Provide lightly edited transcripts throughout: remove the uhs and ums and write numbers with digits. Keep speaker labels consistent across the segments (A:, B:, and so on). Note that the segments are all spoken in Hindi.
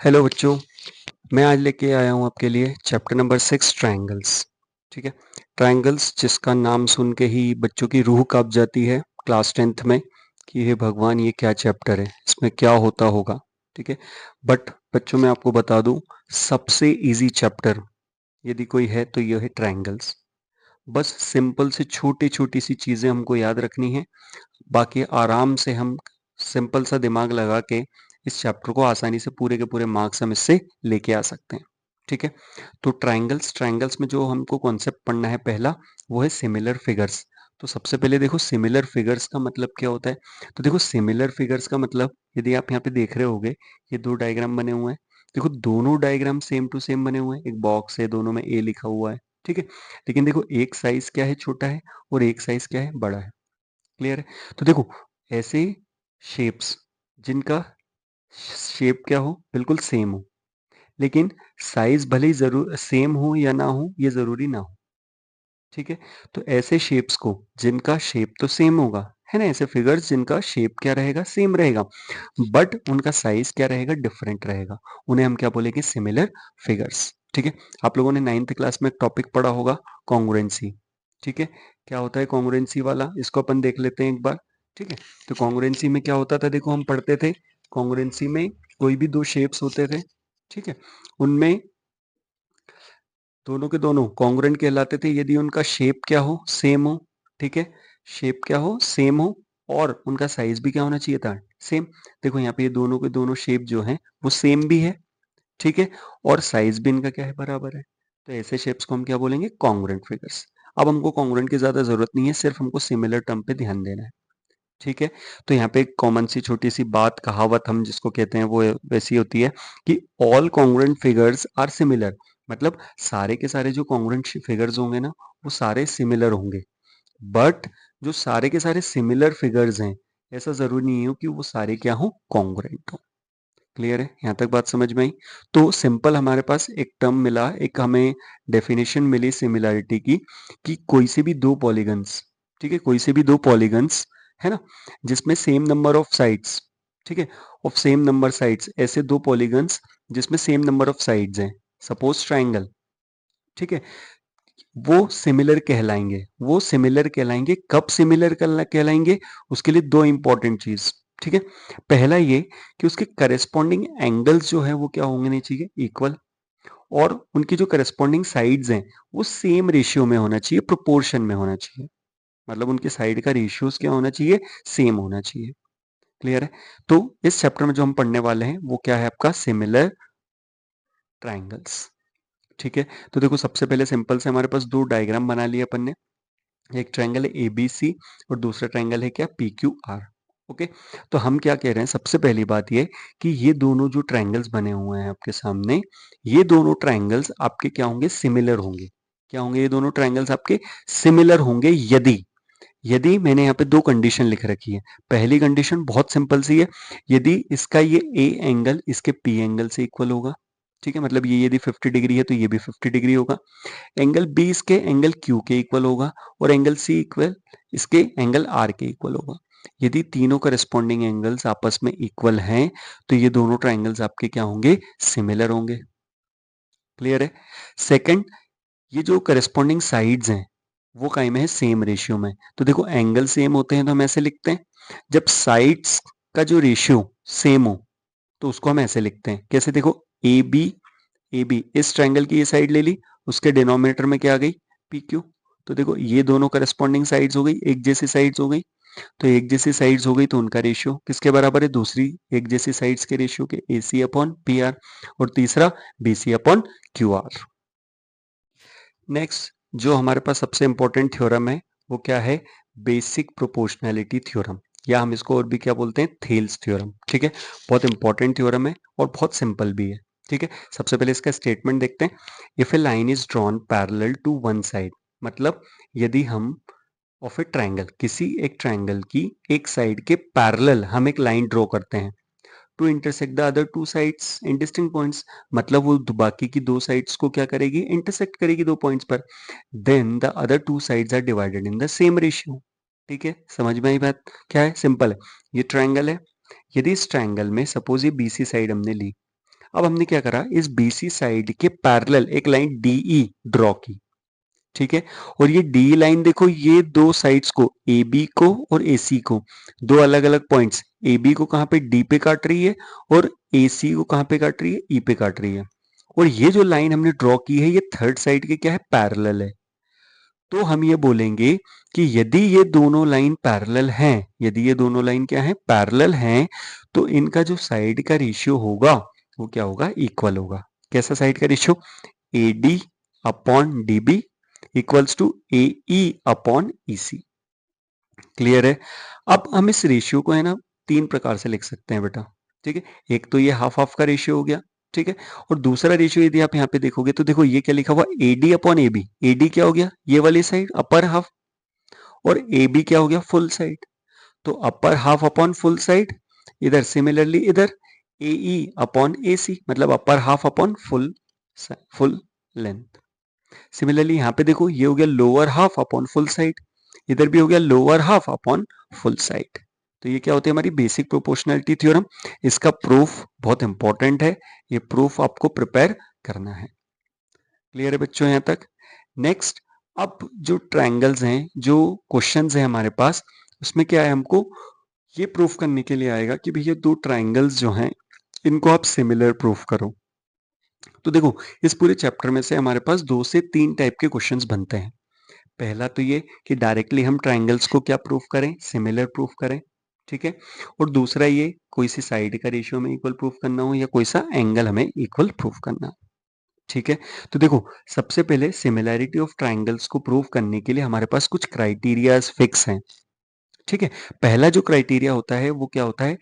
A: हेलो बच्चों, मैं आज लेके आया हूँ आपके लिए चैप्टर नंबर 6 ट्रायंगल्स। ठीक है। ट्रायंगल्स जिसका नाम सुन के ही बच्चों की रूह कांप जाती है क्लास 10th में कि हे भगवान ये क्या चैप्टर है, इसमें क्या होता होगा। ठीक है। बट बच्चों मैं आपको बता दूं, सबसे इजी चैप्टर यदि कोई है तो यह है ट्रायंगल्स। बस सिंपल से छोटी छोटी सी चीजें हमको याद रखनी है, बाकी आराम से हम सिंपल सा दिमाग लगा के इस चैप्टर को आसानी से पूरे के पूरे मार्क्स हम इससे लेके आ सकते हैं। ठीक है। तो ट्रायंगल्स ट्रायंगल्स में जो हमको कॉन्सेप्ट पढ़ना है पहला, वो है सिमिलर फिगर्स। तो सबसे पहले देखो सिमिलर फिगर्स का मतलब क्या होता है। तो देखो सिमिलर फिगर्स का मतलब, यदि आप यहाँ पे देख रहे होगे, ये दो डायग्राम बने हुए हैं। देखो दोनों डायग्राम सेम टू सेम बने हुए हैं, एक बॉक्स है, दोनों में ए लिखा हुआ है। ठीक है। लेकिन देखो एक साइज क्या है, छोटा है, और एक साइज क्या है, बड़ा है। क्लियर है। तो देखो ऐसे शेप्स जिनका शेप क्या हो, बिल्कुल सेम हो, लेकिन साइज भले ही जरूर सेम हो या ना हो, ये जरूरी ना हो। ठीक है। तो ऐसे शेप्स को जिनका शेप तो सेम होगा, है ना, ऐसे फिगर्स जिनका शेप क्या रहेगा, सेम रहेगा, बट उनका साइज क्या रहेगा, डिफरेंट रहेगा, उन्हें हम क्या बोलेंगे, सिमिलर फिगर्स। ठीक है। आप लोगों ने 9th क्लास में एक टॉपिक पढ़ा होगा, कॉन्ग्रुएंसी। ठीक है। क्या होता है कॉन्ग्रुएंसी वाला, इसको अपन देख लेते हैं एक बार। ठीक है। तो कॉन्ग्रुएंसी में क्या होता था, देखो हम पढ़ते थे कॉन्ग्रुएंसी में कोई भी दो शेप्स होते थे। ठीक है। उनमें दोनों के दोनों कॉन्ग्रुएंट कहलाते थे यदि उनका शेप क्या हो, सेम हो। ठीक है। शेप क्या हो, सेम हो, और उनका साइज भी क्या होना चाहिए था, सेम। देखो यहाँ पे ये दोनों के दोनों शेप जो हैं वो सेम भी है। ठीक है। और साइज भी इनका क्या है, बराबर है। तो ऐसे शेप्स को हम क्या बोलेंगे, कॉन्ग्रुएंट फिगर्स। अब हमको कॉन्ग्रुएंट की ज्यादा जरूरत नहीं है, सिर्फ हमको सिमिलर टर्म पे ध्यान देना है। ठीक है। तो यहाँ पे एक कॉमन सी छोटी सी बात, कहावत हम जिसको कहते हैं, वो वैसी होती है कि all congruent figures are similar. मतलब सारे के सारे जो कॉन्ग्रुएंट फिगर्स होंगे ना, वो सारे सिमिलर होंगे। बट जो सारे के सारे सिमिलर फिगर्स हैं, ऐसा जरूरी नहीं है कि वो सारे क्या हो, कॉन्ग्रुएंट हो। क्लियर है, यहाँ तक बात समझ में आई। तो सिंपल हमारे पास एक टर्म मिला, एक हमें डेफिनेशन मिली सिमिलैरिटी की, कि कोई से भी दो पॉलीगन्स, ठीक है, कोई से भी दो पॉलीगन्स, है ना, जिसमें सेम नंबर ऑफ साइड्स, ठीक है, ऑफ सेम नंबर साइड्स, ऐसे दो पॉलीगन्स जिसमें सेम नंबर ऑफ साइड्स हैं, सपोज ट्राइंगल। ठीक है। वो सिमिलर कहलाएंगे, वो सिमिलर कहलाएंगे। कब सिमिलर कहलाएंगे, उसके लिए दो इंपॉर्टेंट चीज। ठीक है। पहला ये कि उसके करस्पॉन्डिंग एंगल्स जो है वो क्या होंगे नहीं चाहिए, इक्वल। और उनकी जो करस्पॉन्डिंग साइड्स हैं वो सेम रेशियो में होना चाहिए, प्रोपोर्शन में होना चाहिए। मतलब उनके साइड का रेशियोज क्या होना चाहिए, सेम होना चाहिए। क्लियर है। तो इस चैप्टर में जो हम पढ़ने वाले हैं वो क्या है, आपका सिमिलर ट्राइंगल्स। ठीक है। तो देखो सबसे पहले सिंपल से हमारे पास दो डायग्राम बना लिए अपन ने। एक ट्रायंगल है एबीसी और दूसरा ट्रायंगल है क्या, पी क्यू आर। ओके। तो हम क्या कह रहे हैं, सबसे पहली बात ये कि ये दोनों जो ट्रायंगल्स बने हुए हैं आपके सामने, ये दोनों ट्रायंगल्स आपके क्या होंगे, सिमिलर होंगे। क्या होंगे, ये दोनों ट्रायंगल्स आपके सिमिलर होंगे यदि, यदि मैंने यहाँ पे दो कंडीशन लिख रखी है। पहली कंडीशन बहुत सिंपल सी है, यदि इसका ये ए एंगल इसके पी एंगल से इक्वल होगा। ठीक है। मतलब ये यदि 50 डिग्री है तो ये भी 50 डिग्री होगा। एंगल बी इसके एंगल क्यू के इक्वल होगा, और एंगल सी इक्वल इसके एंगल आर के इक्वल होगा। यदि तीनों करस्पॉन्डिंग एंगल्स आपस में इक्वल हैं तो ये दोनों ट्राइंगल्स आपके क्या होंगे, सिमिलर होंगे। क्लियर है। सेकंड, ये जो करस्पॉन्डिंग साइड्स हैं वो काहे में है, सेम रेशियो में। तो देखो एंगल सेम होते हैं तो हम ऐसे लिखते हैं, जब साइड्स का जो रेशियो सेम हो तो उसको हम ऐसे लिखते हैं, कैसे, देखो ए बी, ए बी इस ट्रायंगल की ये साइड ले ली, उसके डिनोमिनेटर में क्या आ गई, पी क्यू। तो देखो ये दोनों करस्पॉन्डिंग साइड्स हो गई, एक जैसी साइड्स हो गई। तो एक जैसी साइड्स हो गई तो उनका रेशियो किसके बराबर है, दूसरी एक जैसी साइड्स के रेशियो के, A C upon P R, और तीसरा B C upon Q R. Next जो हमारे पास सबसे इंपॉर्टेंट थ्योरम है वो क्या है, बेसिक प्रोपोर्शनैलिटी थ्योरम, या हम इसको और भी क्या बोलते हैं, थेल्स थ्योरम। ठीक है। बहुत इंपॉर्टेंट थ्योरम है और बहुत सिंपल भी है। ठीक है। सबसे पहले इसका स्टेटमेंट देखते हैं। If a line is drawn parallel to one side, मतलब यदि हम ऑफ ए ट्रायंगल, किसी एक ट्रायंगल की एक साइड के पैरेलल हम एक लाइन ड्रॉ करते हैं, to intersect the other two sides in distinct points, मतलब वो बाकी की दो साइड्स को क्या करेगी, इंटरसेक्ट करेगी दो पॉइंट्स पर, then the other two sides are divided in the same ratio. ठीक है। समझ में आई बात, क्या है, सिंपल है। ये ट्रायंगल है, यदि इस ट्रायंगल में सपोज ये बीसी साइड हमने ली, अब हमने क्या करा, इस BC साइड के पैरेलल एक लाइन DE ड्रॉ की, ठीक है। और ये डी लाइन देखो, ये दो साइड्स को, AB को और AC को, दो अलग अलग पॉइंट्स, AB को कहां पे, D पे काट रही है, और AC को कहां पे काट रही है, E पे काट रही है। और ये जो लाइन हमने ड्रॉ की है, ये थर्ड साइड के क्या है, पैरेलल है। तो हम ये बोलेंगे कि यदि ये दोनों लाइन पैरेलल हैं, यदि ये दोनों लाइन क्या है, पैरेलल हैं, तो इनका जो साइड का रेशियो होगा वो क्या होगा, इक्वल होगा। कैसा साइड का ratio, AD upon DB equals to AE upon EC। Clear है। अब हम इस रेशियो को है ना तीन प्रकार से लिख सकते हैं बेटा, ठीक है। एक तो ये हाफ हाफ का रेशियो हो गया, ठीक है। और दूसरा रेशियो यदि आप यहाँ पे देखोगे तो देखो ये क्या लिखा हुआ, AD अपॉन AB। AD क्या हो गया, ये वाली साइड अपर हाफ, और AB क्या हो गया, फुल साइड। तो upper half upon full side, इधर सिमिलरली इधर AE अपॉन AC, मतलब upper half upon full full length. Similarly यहाँ पे देखो, ये हो गया lower half upon full side, इधर भी हो गया lower half upon full side. तो ये क्या होती है, हमारी बेसिक प्रोपोर्शनैलिटी थ्योरम। इसका प्रूफ बहुत इंपॉर्टेंट है, ये प्रूफ आपको प्रिपेयर करना है। क्लियर है बच्चों यहाँ तक। नेक्स्ट, अब जो ट्रायंगल्स हैं, जो क्वेश्चंस हैं हमारे पास, उसमें क्या है, हमको ये प्रूफ करने के लिए आएगा कि भैया दो ट्रायंगल्स जो हैं इनको आप सिमिलर प्रूफ करो। तो देखो, इस पूरे चैप्टर में से हमारे पास 2 से 3 टाइप के क्वेश्चंस बनते हैं। पहला तो ये कि डायरेक्टली हम ट्रायंगल्स को क्या प्रूफ करें, सिमिलर प्रूफ करें, ठीक है। और दूसरा ये, कोई सी साइड का रेशियो में इक्वल प्रूफ करना हो या कोई सा एंगल हमें इक्वल प्रूफ करना हो, ठीक है। तो देखो, सबसे पहले सिमिलैरिटी ऑफ ट्रायंगल्स को प्रूफ करने के लिए हमारे पास कुछ क्राइटेरियाज फिक्स हैं, ठीक है। पहला जो क्राइटेरिया होता है वो क्या होता है,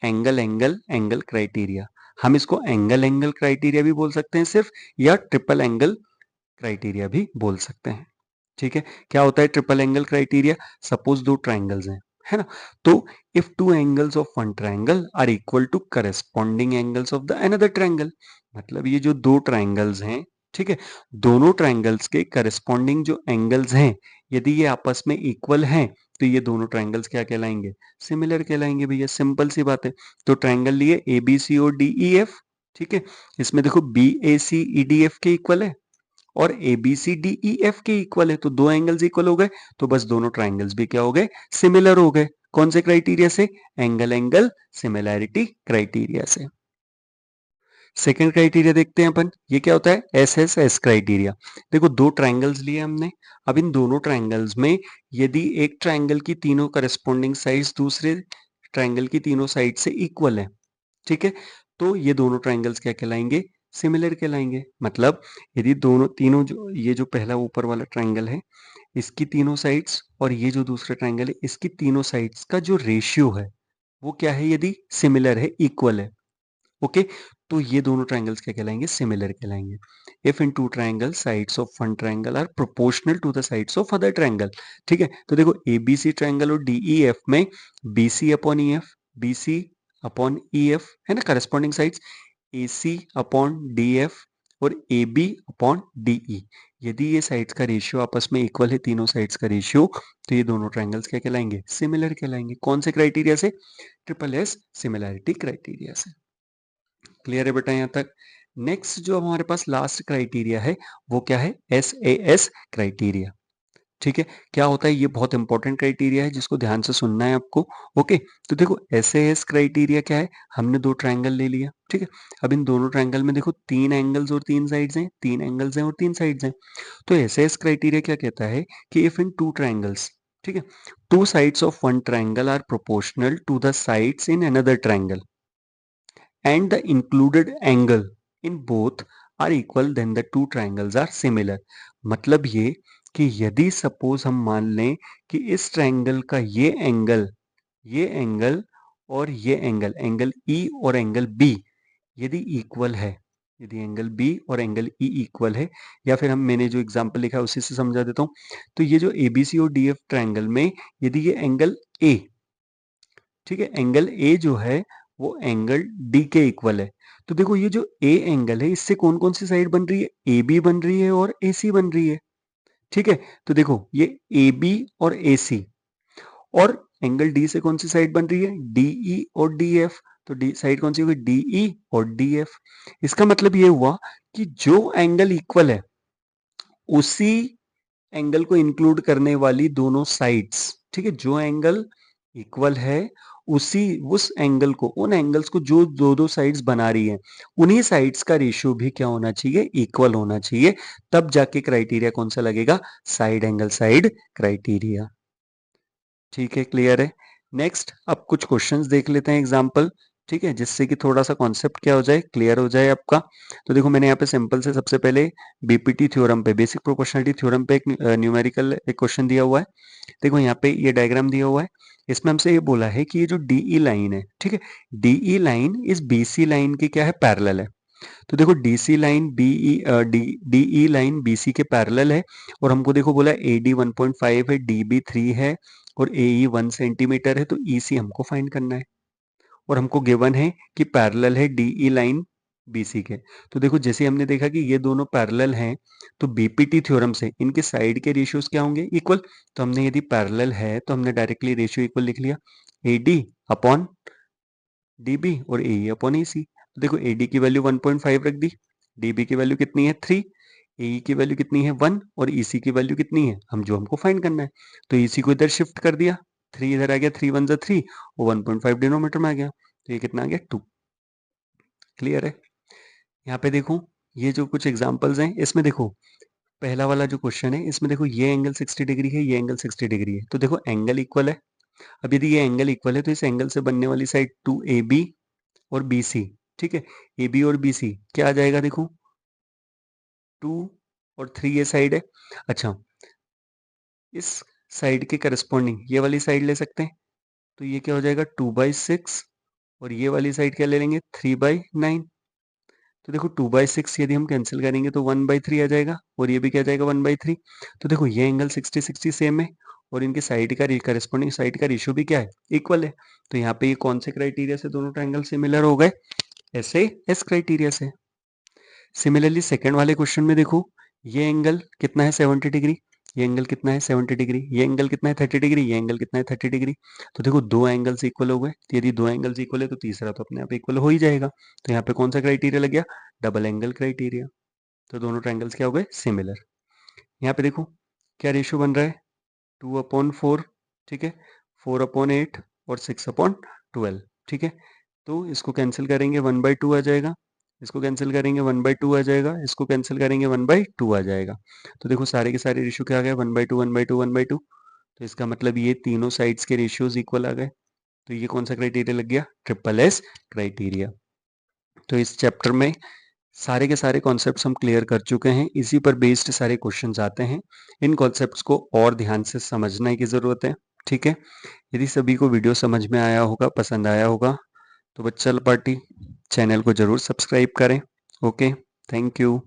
A: एंगल एंगल एंगल क्राइटेरिया। हम इसको एंगल एंगल क्राइटेरिया भी बोल सकते हैं सिर्फ, या ट्रिपल एंगल क्राइटेरिया भी बोल सकते हैं, ठीक है। क्या होता है ट्रिपल एंगल क्राइटेरिया, सपोज दो ट्राइंगल्स हैं, है ना। तो if two angles of one triangle are equal to corresponding angles of the another triangle, मतलब ये जो दो ट्राइंगल्स हैं, ठीक है, दोनों ट्राइंगल्स के करस्पॉन्डिंग जो एंगल्स हैं, यदि ये आपस में इक्वल हैं, तो ये दोनों ट्राइंगल्स क्या कहलाएंगे, सिमिलर कहलाएंगे भैया, सिंपल सी बात है। तो ट्राइंगल लिए ABC और DEF, ठीक है, इसमें देखो BAC EDF के इक्वल है और ABCDEF के इक्वल है, तो दो एंगल्स इक्वल हो गए, तो बस दोनों ट्राइंगल्स भी क्या हो गए, सिमिलर हो गए। कौन से क्राइटेरिया से, एंगल एंगल सिमिलैरिटी क्राइटेरिया से। सेकंड क्राइटेरिया देखते हैं अपन, ये क्या होता है, SSS क्राइटेरिया। देखो, दो ट्राइंगल्स लिए हमने, अब इन दोनों ट्राइंगल्स में यदि एक ट्राइंगल की तीनों करस्पॉन्डिंग साइड्स दूसरे ट्राइंगल की तीनों साइड से इक्वल है, ठीक है, तो ये दोनों ट्राइंगल्स क्या कहलाएंगे, सिमिलर कहलाएंगे। मतलब यदि दोनों तीनों जो, ये जो पहला ऊपर वाला ट्राइंगल है, इसकी तीनों साइड्स, और ये जो दूसरा ट्राइंगल है, इसकी तीनों साइड्स का जो रेशियो है वो क्या है, यदि सिमिलर है, इक्वल है, ओके, तो ये दोनों ट्राइंगल्स क्या कहलाएंगे, सिमिलर कहलाएंगे। If in two triangle sides of one triangle are proportional to the sides of other triangle, ठीक है। तो देखो, ABC ट्राइंगल और DEF में BC upon EF, BC upon EF है ना, corresponding sides, AC upon DF और AB अपॉन DE, यदि ये साइड्स का रेशियो आपस में इक्वल है, तीनों साइड्स का रेशियो, तो ये दोनों ट्राइंगल्स क्या कहलाएंगे, सिमिलर कहलाएंगे। कौन से क्राइटेरिया से, SSS सिमिलैरिटी क्राइटेरिया से। क्लियर है बेटा यहाँ तक। नेक्स्ट जो हमारे पास लास्ट क्राइटेरिया है वो क्या है, SAS क्राइटेरिया, ठीक है। क्या होता है, ये बहुत इंपॉर्टेंट क्राइटेरिया है जिसको ध्यान से सुनना है आपको, ओके। तो देखो, SAS क्राइटेरिया क्या है, हमने दो ट्राइंगल ले लिया, ठीक है। अब इन दोनों ट्राइंगल में देखो तीन एंगल्स और तीन साइड्स हैं, तीन एंगल्स हैं और तीन साइड्स हैं। तो SAS क्राइटेरिया क्या कहता है कि इफ इन टू ट्राइंगल्स, ठीक है, two sides of one triangle are proportional to the sides in another triangle and the included angle in both are equal, then the two triangles are similar। मतलब ये कि यदि सपोज हम मान लें कि इस ट्रायंगल का ये एंगल और ये एंगल, एंगल E और एंगल B यदि इक्वल है, यदि एंगल B और एंगल E इक्वल है, या फिर मैंने जो एग्जांपल लिखा है उसी से समझा देता हूँ। तो ये जो ABC और DF ट्रायंगल में यदि ये एंगल A, ठीक है, एंगल A जो है वो एंगल D के इक्वल है, तो देखो ये जो A एंगल है इससे कौन कौन सी साइड बन रही है, AB बन रही है और AC बन रही है, ठीक है। तो देखो ये AB और AC, और एंगल D से कौन सी साइड बन रही है, DE और DF, तो डी साइड कौन सी होगी, डीई और डीएफ। इसका मतलब ये हुआ कि जो एंगल इक्वल है उसी एंगल को इंक्लूड करने वाली दोनों साइड्स, ठीक है, जो एंगल इक्वल है उसी उस एंगल को, उन एंगल्स को जो दो दो साइड्स बना रही है, उन्हीं साइड्स का रेशियो भी क्या होना चाहिए, इक्वल होना चाहिए। तब जाके क्राइटेरिया कौन सा लगेगा, साइड एंगल साइड क्राइटेरिया। ठीक है, क्लियर है। नेक्स्ट अब कुछ क्वेश्चंस देख लेते हैं एग्जांपल, ठीक है, जिससे कि थोड़ा सा कॉन्सेप्ट क्या हो जाए, क्लियर हो जाए आपका। तो देखो मैंने यहाँ पे सिंपल से सबसे पहले बीपीटी थ्योरम पे, बेसिक प्रोपोर्शनलिटी थ्योरम पे एक न्यूमेरिकल एक क्वेश्चन दिया हुआ है। देखो यहाँ पे ये डायग्राम दिया हुआ है, इसमें हमसे ये बोला है कि ये जो डीई लाइन है, ठीक है, डीई लाइन इस बीसी लाइन के क्या है, पैरेलल है। तो देखो DC line DE line BC के पैरेलल है, और हमको देखो बोला एडी 1.5 है, डीबी 3 है, और एई 1 सेंटीमीटर है, तो ईसी हमको फाइंड करना है। और हमको गिवन है कि पैरेलल है डीई लाइन बीसी के। तो देखो जैसे हमने देखा कि ये दोनों पैरेलल हैं, तो बीपीटी थ्योरम से इनके साइड के रेशियोज क्या होंगे, इक्वल। तो हमने यदि पैरेलल है तो हमने डायरेक्टली रेशियो इक्वल लिख लिया, एडी अपॉन डीबी और ए अपॉन ए सी। तो देखो एडी की वैल्यू 1.5 रख दी, डीबी की वैल्यू कितनी है 3, ए की वैल्यू कितनी है 1, और ईसी की वैल्यू कितनी है, हम जो हमको फाइंड करना है। तो ईसी को इधर शिफ्ट कर दिया, 3 इधर आ गया, 3 1 जा 3, और 1.5 डिनोमीटर में आ गया, तो ये कितना आ गया 2। क्लियर है। यहाँ पे देखो ये जो कुछ एग्जांपल्स हैं, इसमें देखो पहला वाला जो क्वेश्चन है, इसमें देखो ये एंगल 60 डिग्री है, ये एंगल 60 डिग्री है, तो देखो एंगल इक्वल है। अब यदि ये एंगल इक्वल है तो इस एंगल से बनने वाली साइड 2AB और BC, ठीक है, AB और BC क्या आ जाएगा, देखो 2 और 3 ये साइड है। अच्छा, इस साइड के करस्पॉन्डिंग ये वाली साइड ले सकते हैं, तो ये क्या हो जाएगा 2/6, और ये वाली साइड क्या ले लेंगे 3/9। तो देखो 2/6 यदि हम कैंसिल करेंगे तो 1/3 आ जाएगा, और ये भी क्या जाएगा 1/3। तो देखो ये एंगल 60-60 सेम है, और इनके साइड का करस्पॉन्डिंग साइड का रेशियो भी क्या है, इक्वल है। तो यहाँ पे ये कौन से क्राइटेरिया से दोनों ट्रायंगल सिमिलर हो गए, ऐसे एस क्राइटेरिया से। सिमिलरली सेकंड वाले क्वेश्चन में देखो ये एंगल कितना है 70 डिग्री, ये एंगल कितना है 70 डिग्री, ये एंगल कितना है 30 डिग्री, ये एंगल कितना है 30 डिग्री। तो देखो दो एंगल्स इक्वल हो गए, तो यदि दो एंगल्स इक्वल है तो तीसरा तो अपने आप इक्वल हो ही जाएगा। तो यहाँ पे कौन सा क्राइटेरिया लग गया, डबल एंगल क्राइटेरिया। तो दोनों ट्रायंगल्स क्या हो गए, सिमिलर। यहाँ पे देखो क्या रेशियो बन रहा है, 2/4, ठीक है, 4/8 और 6/12, ठीक है। तो इसको कैंसिल करेंगे 1/2 आ जाएगा, इसको कैंसिल करेंगे 1/2 आ जाएगा, इसको कैंसिल करेंगे 1/2 आ जाएगा। तो देखो सारे के सारे रेशियो क्या आ गए, 1/2 1/2 1/2। तो इसका मतलब ये तीनों साइड्स के रेशियोज इक्वल आ गए। तो ये कौन सा क्राइटेरिया लग गया, ट्रिपल एस क्राइटेरिया। तो इस चैप्टर में सारे के सारे कॉन्सेप्ट्स हम क्लियर कर चुके हैं, इसी पर बेस्ड सारे क्वेश्चंस आते हैं। इन कॉन्सेप्ट्स को और ध्यान से समझने की ज़रूरत है, ठीक है। यदि सभी को वीडियो समझ में आया होगा, पसंद आया होगा, तो बच्चल पार्टी चैनल को ज़रूर सब्सक्राइब करें। Okay, thank you.